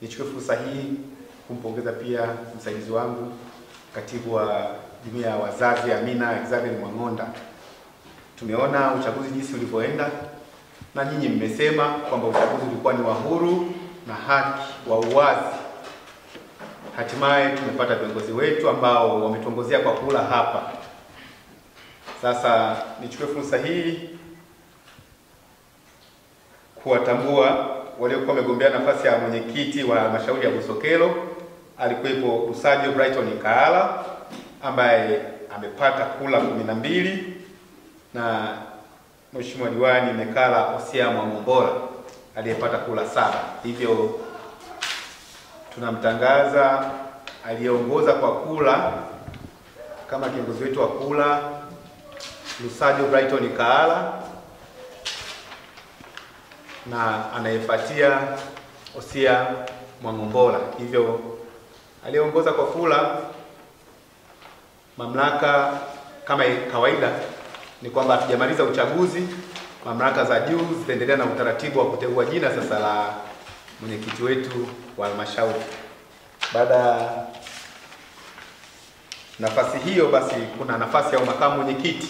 Nichukue fursa hii kumpongeza pia msaidizi wangu, katibu wa jumuiya ya wazazi Amina Xavier Mwang'onda. Tumeona uchaguzi jinsi ulivyoenda, na nyinyi mmesema kwamba uchaguzi ulikuwa ni wa huru na haki, wa uwazi. Hatimaye tumepata viongozi wetu ambao wametuongozea kwa kula hapa. Sasa nichukue fursa hii kuwatambua waliokuwa wamegombea nafasi ya mwenyekiti wa halmashauri ya Busokelo. Alikuwepo Lusajo Brighton Kaala ambaye amepata kula 12, na Mheshimiwa Diwani Mekala Osia Mwang'ombola aliyepata kula 7. Hivyo tunamtangaza aliyeongoza kwa kula kama kiongozi wetu wa kula Lusajo Brighton Kaala, na anayefuatia Osia Mwang'ombola. Hivyo aliyeongoza kwa kula, mamlaka kama kawaida ni kwamba hatujamaliza uchaguzi, mamlaka za juu zitaendelea na utaratibu wa kuteua jina sasa la mwenyekiti wetu wa halmashauri. Baada ya nafasi hiyo, basi kuna nafasi ya makamu mwenyekiti.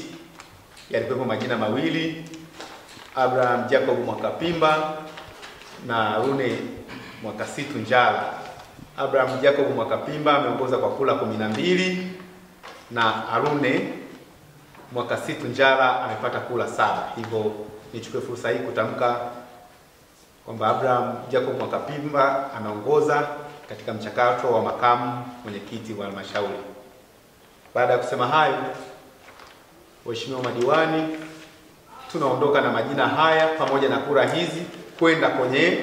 Yalikuwepo majina mawili, Abraham Jacob Mwakapimba na Arune Mwakasitu Njala. Abraham Jacob Mwakapimba ameongoza kwa kula 12 na Arune Mwakasitu Njala amepata kula 7. Hivyo nichukue fursa hii kutamka kwamba Abraham Jacob Mwakapimba anaongoza katika mchakato wa makamu mwenyekiti wa halmashauri. Baada ya kusema hayo, waheshimiwa madiwani, tunaondoka na majina haya pamoja na kura hizi kwenda kwenye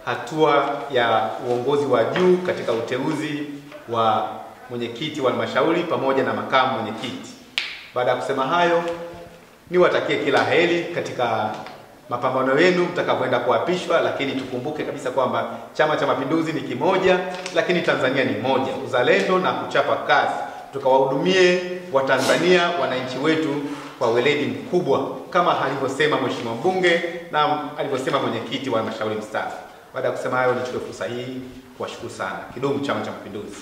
hatua ya uongozi wa juu katika uteuzi wa mwenyekiti wa halmashauri pamoja na makamu mwenyekiti. Baada ya kusema hayo, niwatakie kila heri katika mapambano yenu mtakapoenda kuapishwa, lakini tukumbuke kabisa kwamba Chama cha Mapinduzi ni kimoja, lakini Tanzania ni moja. Uzalendo na kuchapa kazi, tukawahudumie Watanzania, wananchi wetu kwa weledi mkubwa kama alivyosema Mheshimiwa mbunge na alivyosema mwenyekiti wa halmashauri mstaafu. Baada ya kusema hayo, nichukue fursa hii kuwashukuru sana. Kidumu Chama cha Mapinduzi!